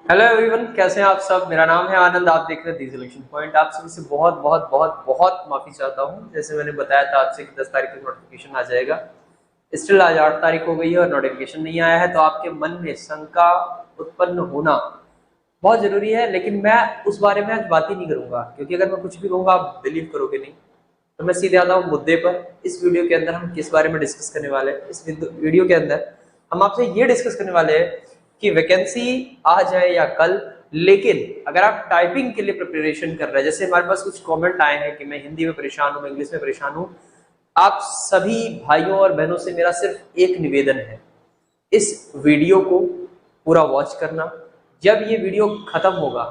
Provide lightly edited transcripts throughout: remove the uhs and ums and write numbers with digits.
Hello everyone, कैसे हैं आप सब। मेरा नाम है आनंद, आप देख रहे हैं दी सिलेक्शन पॉइंट। आप सभी से बहुत बहुत बहुत बहुत माफी चाहता हूं। जैसे मैंने बताया था आपसे कि 10 तारीख को नोटिफिकेशन आ जाएगा। स्टिल आज 8 तारीख हो गई है और नोटिफिकेशन नहीं आया है, तो आपके मन में शंका उत्पन्न होना बहुत जरूरी है। लेकिन मैं उस बारे में आज बात ही नहीं करूंगा, क्योंकि अगर मैं कुछ भी कहूंगा आप बिलीव करोगे नहीं। तो मैं सीधे आता हूँ मुद्दे पर। इस वीडियो के अंदर हम किस बारे में डिस्कस करने वाले हैं? इस वीडियो के अंदर हम आपसे ये डिस्कस करने वाले हैं कि वैकेंसी आ जाए या कल, लेकिन अगर आप टाइपिंग के लिए प्रिपरेशन कर रहे हैं, जैसे हमारे पास कुछ कमेंट आए हैं कि मैं हिंदी में परेशान हूं, मैं इंग्लिश में परेशान हूं। आप सभी भाइयों और बहनों से मेरा सिर्फ एक निवेदन है, इस वीडियो को पूरा वॉच करना। जब ये वीडियो खत्म होगा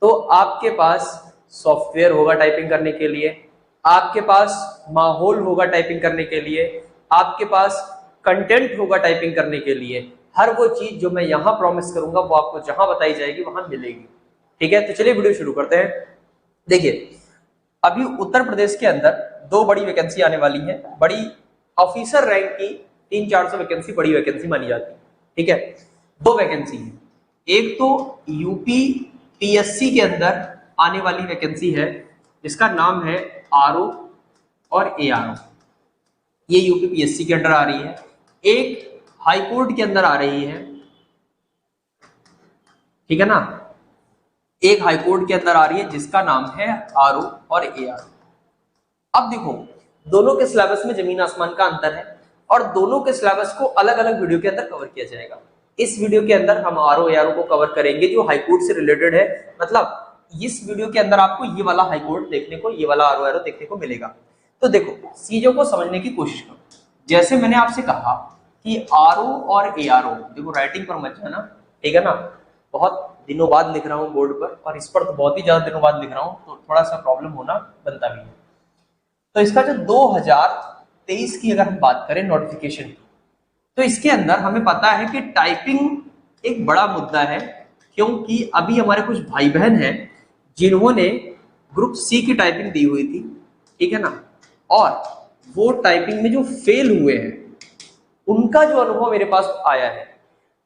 तो आपके पास सॉफ्टवेयर होगा टाइपिंग करने के लिए, आपके पास माहौल होगा टाइपिंग करने के लिए, आपके पास कंटेंट होगा टाइपिंग करने के लिए। हर वो चीज जो मैं यहां प्रॉमिस करूंगा वो आपको जहां बताई जाएगी वहां मिलेगी। ठीक है, तो चलिए वीडियो शुरू करते हैं। देखिए, अभी उत्तर प्रदेश के अंदर दो बड़ी वैकेंसी आने वाली है। बड़ी ऑफिसर रैंक की 300-400 वैकेंसी बड़ी वैकेंसी मानी जाती है। ठीक है, दो वैकेंसी है। एक तो यूपी पीएससी के अंदर आने वाली वैकेंसी है, जिसका नाम है आरओ और एआरओ। ये यूपी पीएससी के अंडर आ रही है। एक हाई कोर्ट के अंदर आ रही है, ठीक है ना। एक हाई कोर्ट के अंदर आ रही है जिसका नाम है आरओ और एआरओ। अब देखो, दोनों के सिलेबस में जमीन आसमान का अंतर है और दोनों के सिलेबस को अलग अलग वीडियो के अंदर कवर किया जाएगा। इस वीडियो के अंदर हम आरओ एआरओ को कवर करेंगे जो हाई कोर्ट से रिलेटेड है। मतलब इस वीडियो के अंदर आपको ये वाला हाई कोर्ट देखने को, ये वाला आरओ एआरओ देखने को मिलेगा। तो देखो, चीजों को समझने की कोशिश करो। जैसे मैंने आपसे कहा कि आरओ और एआरओ, देखो राइटिंग पर मत जाना, ठीक है ना। बहुत दिनों बाद लिख रहा हूँ बोर्ड पर, और इस पर तो बहुत ही ज्यादा दिनों बाद लिख रहा हूँ, तो थोड़ा सा प्रॉब्लम होना बनता भी है। तो इसका जो 2023 की अगर हम बात करें नोटिफिकेशन की, तो इसके अंदर हमें पता है कि टाइपिंग एक बड़ा मुद्दा है, क्योंकि अभी हमारे कुछ भाई बहन हैं जिन्होंने ग्रुप सी की टाइपिंग दी हुई थी, ठीक है ना। और वो टाइपिंग में जो फेल हुए हैं, उनका जो अनुभव मेरे पास आया है,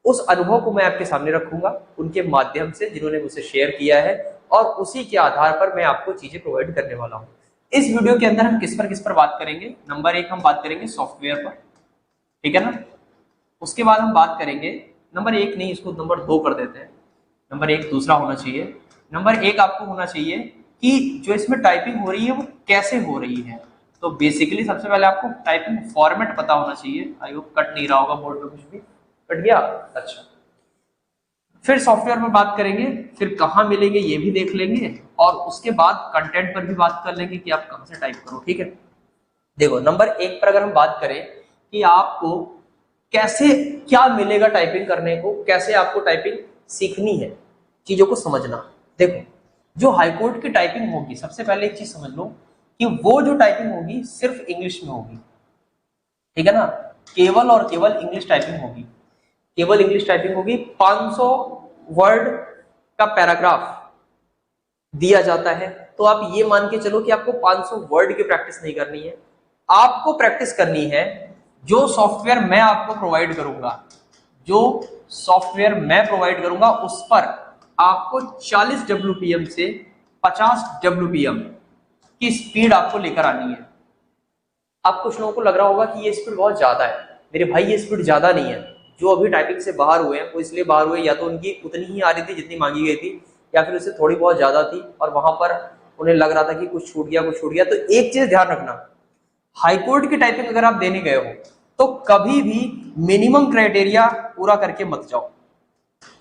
उस अनुभव को मैं आपके सामने रखूंगा उनके माध्यम से, जिन्होंने मुझसे शेयर किया है, और उसी के आधार पर मैं आपको चीजें प्रोवाइड करने वाला हूं। इस वीडियो के अंदर हम किस पर बात करेंगे? नंबर एक, हम बात करेंगे सॉफ्टवेयर पर, ठीक है ना। उसके बाद हम बात करेंगे, नंबर एक नहीं, इसको नंबर 2 कर देते हैं। नंबर एक दूसरा होना चाहिए। नंबर एक आपको होना चाहिए कि जो इसमें टाइपिंग हो रही है वो कैसे हो रही है। तो बेसिकली सबसे पहले आपको टाइपिंग फॉर्मेट पता होना चाहिए। आई होप कट नहीं रहा होगा बोर्ड पे, कुछ भी कट गया? अच्छा। फिर सॉफ्टवेयर में बात करेंगे, फिर कहाँ मिलेंगे ये भी देख लेंगे, और उसके बाद कंटेंट पर भी बात कर लेंगे कि आप कहाँ से टाइप करो। ठीक है, देखो नंबर एक पर अगर हम बात करें कि आपको कैसे क्या मिलेगा टाइपिंग करने को, कैसे आपको टाइपिंग सीखनी है, चीजों को समझना। देखो, जो हाईकोर्ट की टाइपिंग होगी, सबसे पहले एक चीज समझ लो कि वो जो टाइपिंग होगी सिर्फ इंग्लिश में होगी, ठीक है ना। केवल और केवल इंग्लिश टाइपिंग होगी, केवल इंग्लिश टाइपिंग होगी। 500 वर्ड का पैराग्राफ दिया जाता है। तो आप ये मान के चलो कि आपको 500 वर्ड की प्रैक्टिस नहीं करनी है, आपको प्रैक्टिस करनी है जो सॉफ्टवेयर मैं आपको प्रोवाइड करूंगा। जो सॉफ्टवेयर मैं प्रोवाइड करूंगा उस पर आपको 40 WPM से 50 WPM की स्पीड आपको लेकर आनी है। अब कुछ लोगों को लग रहा होगा कि ये स्पीड बहुत ज्यादा है। मेरे भाई, ये स्पीड ज्यादा नहीं है। जो अभी टाइपिंग से बाहर हुए हैं वो इसलिए बाहर हुए, या तो उनकी उतनी ही आ रही थी जितनी मांगी गई थी, या फिर उससे थोड़ी बहुत ज्यादा थी, और वहां पर उन्हें लग रहा था कि कुछ छूट गया, कुछ छूट गया। तो एक चीज ध्यान रखना, हाईकोर्ट की टाइपिंग अगर आप देने गए हो तो कभी भी मिनिमम क्राइटेरिया पूरा करके मत जाओ,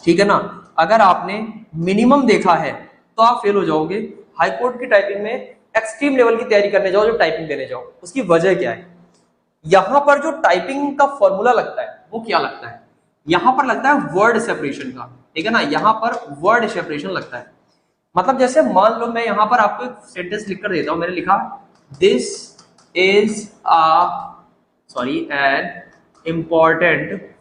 ठीक है ना। अगर आपने मिनिमम देखा है तो आप फेल हो जाओगे। हाईकोर्ट की टाइपिंग में एक्सट्रीम लेवल की तैयारी करने जाओ, जो टाइपिंग देने जाओ। उसकी वजह क्या है? यहां पर जो टाइपिंग का फॉर्मूला लगता है वो क्या लगता है? यहां पर लगता है वर्ड सेपरेशन का, ठीक है ना। यहां पर वर्ड सेपरेशन लगता है। मतलब जैसे मान लो मैं यहां पर आपको एक सेंटेंस लिख कर देता हूं। मैंने लिखा this is an important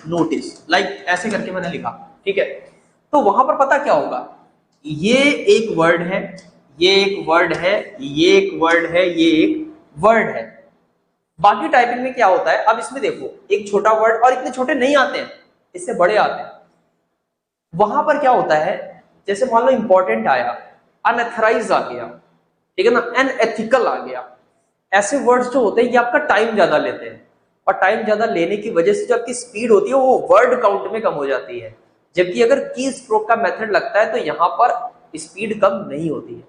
notice, like ऐसे करके मैंने लिखा, ठीक है। तो वहां पर पता क्या होगा, ये एक वर्ड है, ये एक वर्ड है, ये एक वर्ड है, ये एक वर्ड है। बाकी टाइपिंग में क्या होता है, अब इसमें देखो एक छोटा वर्ड, और इतने छोटे नहीं आते हैं, इससे बड़े आते हैं। वहां पर क्या होता है, जैसे मान लो इंपॉर्टेंट आया, अनएथराइज आ गया, ठीक है ना, अनएथिकल आ गया, ऐसे वर्ड्स जो होते हैं ये आपका टाइम ज्यादा लेते हैं, और टाइम ज्यादा लेने की वजह से जो आपकी स्पीड होती है वो वर्ड काउंट में कम हो जाती है। जबकि अगर की स्ट्रोक का मेथड लगता है तो यहाँ पर स्पीड कम नहीं होती है।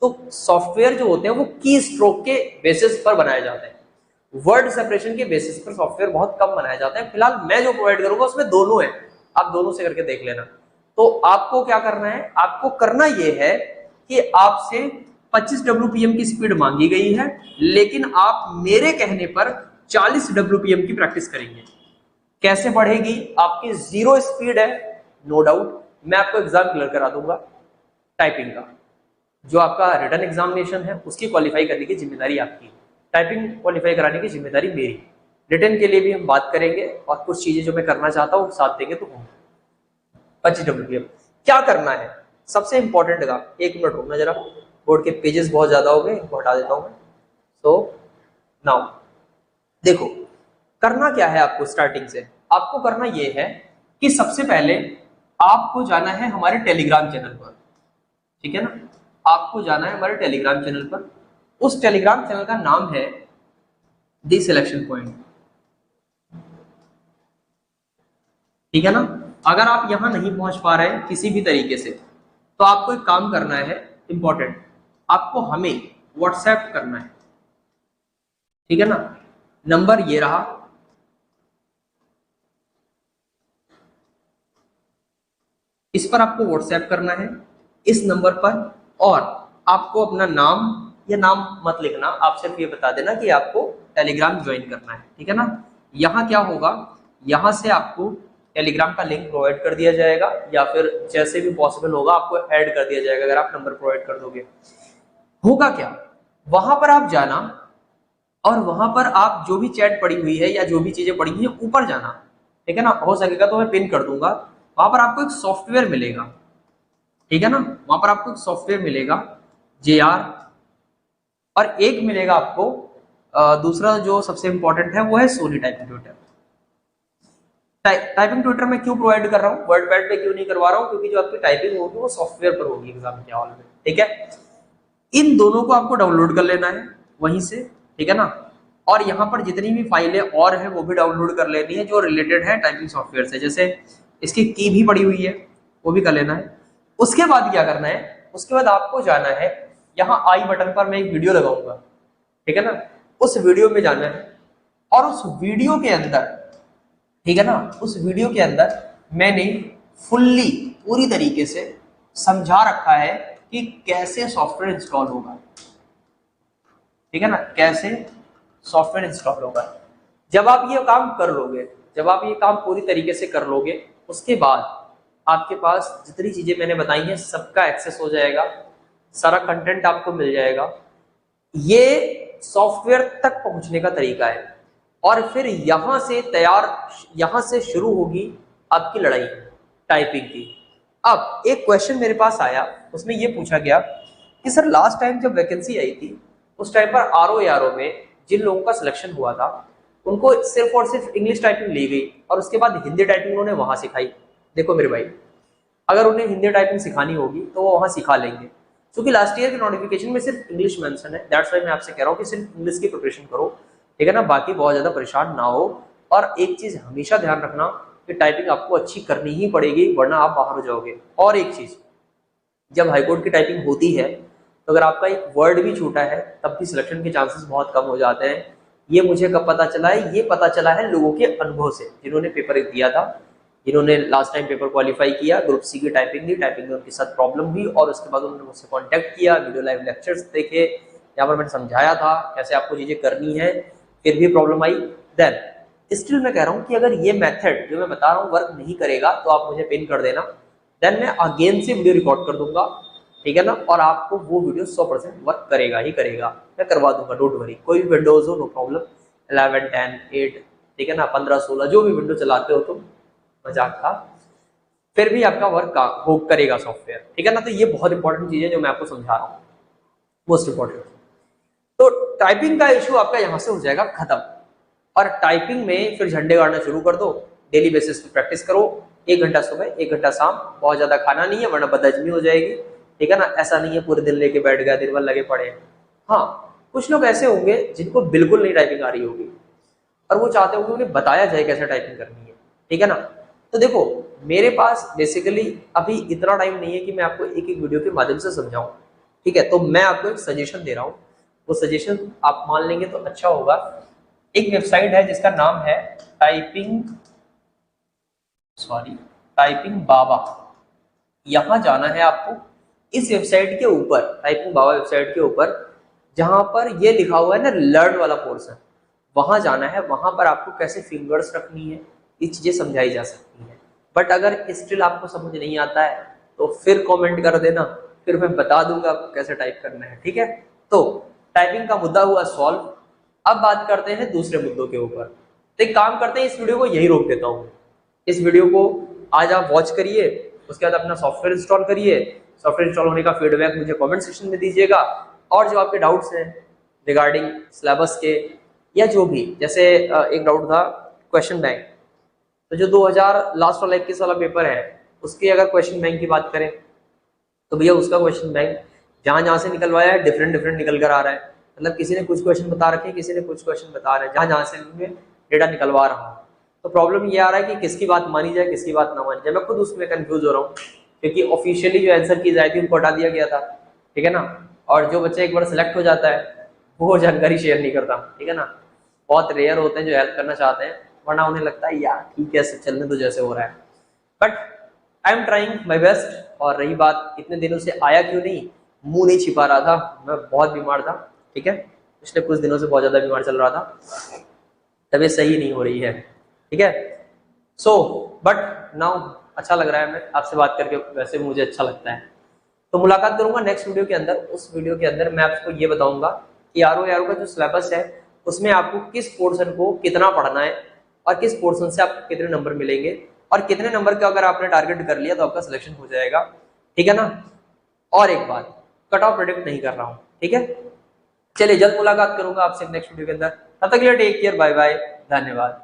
तो सॉफ्टवेयर जो होते हैं वो की स्ट्रोक के बेसिस पर बनाए जाते हैं, वर्ड सेपरेशन के बेसिस पर सॉफ्टवेयर बहुत कम बनाए जाते हैं। फिलहाल मैं जो प्रोवाइड करूंगा उसमें दोनों है, आप दोनों से करके देख लेना। तो आपको क्या करना है, आपको करना यह है कि आपसे 25 WPM की स्पीड मांगी गई है, लेकिन आप मेरे कहने पर 40 WPM की प्रैक्टिस करेंगे। कैसे बढ़ेगी, आपकी जीरो स्पीड है, नो डाउट मैं आपको एग्जाम क्लियर करा दूंगा टाइपिंग का। जो आपका रिटन एग्जामिनेशन है उसकी क्वालिफाई करने की जिम्मेदारी आपकी, टाइपिंग क्वालिफाई कराने की जिम्मेदारी मेरी। रिटन के लिए भी हम बात करेंगे और कुछ चीजें जो मैं करना चाहता हूँ साथ देंगे तो होंगे। 25 WPM क्या करना है, सबसे इंपॉर्टेंट का, एक मिनट रुकना जरा, बोर्ड के पेजेस बहुत ज्यादा हो गए, इनको हटा देता हूं मैं। सो नाउ देखो करना क्या है, आपको स्टार्टिंग से आपको करना यह है कि सबसे पहले आपको जाना है हमारे टेलीग्राम चैनल पर, ठीक है ना, आपको जाना है हमारे टेलीग्राम चैनल पर। उस टेलीग्राम चैनल का नाम है दी सिलेक्शन पॉइंट, ठीक है ना। अगर आप यहां नहीं पहुंच पा रहे हैं किसी भी तरीके से, तो आपको एक काम करना है इंपॉर्टेंट, आपको हमें व्हाट्सएप करना है, ठीक है ना। नंबर ये रहा, इस पर आपको व्हाट्सएप करना है, इस नंबर पर। और आपको अपना नाम, या नाम मत लिखना, आप सिर्फ ये बता देना कि आपको टेलीग्राम ज्वाइन करना है, ठीक है ना। यहाँ क्या होगा, यहाँ से आपको टेलीग्राम का लिंक प्रोवाइड कर दिया जाएगा, या फिर जैसे भी पॉसिबल होगा आपको ऐड कर दिया जाएगा अगर आप नंबर प्रोवाइड कर दोगे। होगा क्या, वहां पर आप जाना, और वहां पर आप जो भी चैट पड़ी हुई है या जो भी चीजें पड़ी हुई है ऊपर जाना, ठीक है ना। हो सकेगा तो मैं पिन कर दूंगा, वहां पर आपको एक सॉफ्टवेयर मिलेगा, ठीक है ना। वहां पर आपको एक सॉफ्टवेयर मिलेगा JR, और एक मिलेगा आपको दूसरा जो सबसे इंपॉर्टेंट है वो है Sony typing tutor. Typing tutor में क्यों प्रोवाइड कर रहा हूँ, वर्ड पैड पे क्यों नहीं करवा रहा हूँ, क्योंकि जो आपकी टाइपिंग होगी वो सॉफ्टवेयर पर होगी एग्जाम के हॉल में, ठीक है। इन दोनों को आपको डाउनलोड कर लेना है वहीं से, ठीक है ना। और यहाँ पर जितनी भी फाइलें और है वो भी डाउनलोड कर लेनी है जो रिलेटेड है टाइपिंग सॉफ्टवेयर से, जैसे इसकी की भी पड़ी हुई है वो भी कर लेना है। उसके बाद क्या करना है, उसके बाद आपको जाना है, यहाँ आई बटन पर मैं एक वीडियो लगाऊंगा, ठीक है ना, उस वीडियो में जाना है, और उस वीडियो के अंदर, ठीक है ना, उस वीडियो के अंदर मैंने फुल्ली पूरी तरीके से समझा रखा है कि कैसे सॉफ्टवेयर इंस्टॉल होगा, ठीक है ना, कैसे सॉफ्टवेयर इंस्टॉल होगा। जब आप ये काम कर लोगे, जब आप ये काम पूरी तरीके से कर लोगे, उसके बाद आपके पास जितनी चीजें मैंने बताई हैं सबका एक्सेस हो जाएगा, सारा कंटेंट आपको मिल जाएगा। ये सॉफ्टवेयर तक पहुंचने का तरीका है, और फिर यहां से शुरू होगी आपकी लड़ाई टाइपिंग की। अब एक क्वेश्चन मेरे पास आया, उसमें ये पूछा गया कि सर लास्ट टाइम जब वैकेंसी आई थी उस टाइम पर आरओ में जिन लोगों का सिलेक्शन हुआ था उनको सिर्फ और सिर्फ इंग्लिश टाइपिंग ली गई, और उसके बाद हिंदी टाइपिंग उन्होंने वहां सिखाई। देखो मेरे भाई, अगर उन्हें हिंदी टाइपिंग सिखानी होगी तो वो वहां सिखा लेंगे, क्योंकि लास्ट ईयर के नोटिफिकेशन में सिर्फ इंग्लिश मेंशन है। दैट्स व्हाई मैं आपसे कह रहा हूँ कि सिर्फ इंग्लिश की प्रिपरेशन करो, ठीक है ना, बाकी बहुत ज्यादा परेशान ना हो। और एक चीज हमेशा ध्यान रखना कि टाइपिंग आपको अच्छी करनी ही पड़ेगी, वरना आप बाहर हो जाओगे। और एक चीज, जब हाईकोर्ट की टाइपिंग होती है तो अगर आपका एक वर्ड भी छूटा है तब भी सिलेक्शन के चांसेस बहुत कम हो जाते हैं। ये मुझे कब पता चला है, ये पता चला है लोगों के अनुभव से, जिन्होंने पेपर दिया था, जिन्होंने लास्ट टाइम पेपर क्वालिफाई किया, ग्रुप सी की टाइपिंग दी, टाइपिंग में उनके साथ प्रॉब्लम हुई, और उसके बाद उन्होंने मुझसे कांटेक्ट किया, वीडियो लाइव लेक्चर्स देखे, यहाँ पर मैंने समझाया था कैसे आपको चीजें करनी है, फिर भी प्रॉब्लम आई। देन स्टिल मैं कह रहा हूँ कि अगर ये मेथड जो मैं बता रहा हूँ वर्क नहीं करेगा तो आप मुझे पिन कर देना, देन मैं अगेन से वीडियो रिकॉर्ड कर दूंगा, ठीक है ना, और आपको वो वीडियो 100% वर्क करेगा ही करेगा, मैं करवा दूंगा, डोंट वरी। कोई भी विंडोज हो नो प्रॉब्लम, 11, 10, 8, ठीक है ना, 15, 16 जो भी विंडो चलाते हो तुम, मजाक था, फिर भी आपका वर्क वो करेगा सॉफ्टवेयर, ठीक है ना। तो ये बहुत इंपॉर्टेंट चीज है जो मैं आपको समझा रहा हूँ, मोस्ट इंपॉर्टेंट। तो टाइपिंग का इशू आपका यहाँ से हो जाएगा खत्म। और टाइपिंग में फिर झंडे गाड़ना शुरू कर दो, डेली बेसिस पे प्रैक्टिस करो, 1 घंटा सुबह 1 घंटा शाम, बहुत ज्यादा खाना नहीं है वरना बदहजमी हो जाएगी, ठीक है ना। ऐसा नहीं है पूरे दिन लेके बैठ गया, दिन भर लगे पड़े हैं। हाँ, कुछ लोग ऐसे होंगे जिनको बिल्कुल नहीं टाइपिंग आ रही होगी और वो चाहते होंगे उन्हें बताया जाए कैसे टाइपिंग करनी है, ठीक है ना। तो देखो, मेरे पास बेसिकली अभी इतना टाइम नहीं है कि मैं आपको एक एक वीडियो के माध्यम से समझाऊं, ठीक है। तो मैं आपको एक सजेशन दे रहा हूँ, वो सजेशन आप मान लेंगे तो अच्छा होगा। एक वेबसाइट है जिसका नाम है टाइपिंग बाबा। यहां जाना है आपको, इस वेबसाइट के ऊपर, टाइपिंग बाबा वेबसाइट के ऊपर जहां पर ये लिखा हुआ है ना लर्न वाला पोर्शन, वहां जाना है। वहां पर आपको कैसे फिंगर्स रखनी है ये चीजें समझाई जा सकती है। बट अगर स्टिल आपको समझ नहीं आता है तो फिर कमेंट कर देना, फिर मैं बता दूंगा आपको कैसे टाइप करना है, ठीक है। तो टाइपिंग का मुद्दा हुआ सॉल्व। अब बात करते हैं दूसरे मुद्दों के ऊपर। तो एक काम करते हैं, इस वीडियो को यही रोक देता हूँ। इस वीडियो को आज आप वॉच करिए, उसके बाद अपना सॉफ्टवेयर इंस्टॉल करिए। सॉफ्टवेयर इंस्टॉल होने का फीडबैक मुझे कमेंट सेक्शन में दीजिएगा। और जो आपके डाउट्स हैं रिगार्डिंग सिलेबस के या जो भी, जैसे एक डाउट था क्वेश्चन बैंक, तो जो 2000 लास्ट वाला 21 वाला पेपर है उसके अगर क्वेश्चन बैंक की बात करें तो भैया उसका क्वेश्चन बैंक जहां जहां से निकलवाया है डिफरेंट डिफरेंट निकल कर आ रहा है। मतलब किसी ने कुछ क्वेश्चन बता रखे, किसी ने कुछ क्वेश्चन बता रहे हैं, जहां जहां से मैं डेटा निकलवा रहा हूँ। तो प्रॉब्लम ये आ रहा है कि किसकी बात मानी जाए, किसकी बात ना मानी जाए। मैं खुद उसमें कंफ्यूज हो रहा हूँ, क्योंकि ऑफिशियली जो आंसर की जाए थी उनको हटा दिया गया था, ठीक है ना। और जो बच्चा एक बार सिलेक्ट हो जाता है वो जानकारी शेयर नहीं करता, ठीक है ना। बहुत रेयर होते हैं जो हेल्प करना चाहते हैं, वरना उन्हें लगता है यार ठीक है सब चलने तो जैसे हो रहा है। But I am trying my best. और रही बात इतने दिनों से आया क्यों नहीं, मुंह नहीं छिपा रहा था, मैं बहुत बीमार था, ठीक है। पिछले कुछ दिनों से बहुत ज्यादा बीमार चल रहा था, तबीयत सही नहीं हो रही है, ठीक है। सो बट नाउ अच्छा लग रहा है, मैं आपसे बात करके वैसे मुझे अच्छा लगता है। तो मुलाकात करूंगा नेक्स्ट वीडियो के अंदर। उस वीडियो के अंदर मैं आपको ये बताऊंगा कि आरओ का जो सिलेबस है उसमें आपको किस पोर्शन को कितना पढ़ना है और किस पोर्शन से आपको कितने नंबर मिलेंगे, और कितने नंबर का अगर आपने टारगेट कर लिया तो आपका सिलेक्शन हो जाएगा, ठीक है ना। और एक बात, कट ऑफ प्रेडिक्ट नहीं कर रहा हूं, ठीक है। चलिए जल्द मुलाकात करूंगा आपसे नेक्स्ट वीडियो के अंदर, तब तक के लिए टेक केयर, बाय बाय, धन्यवाद।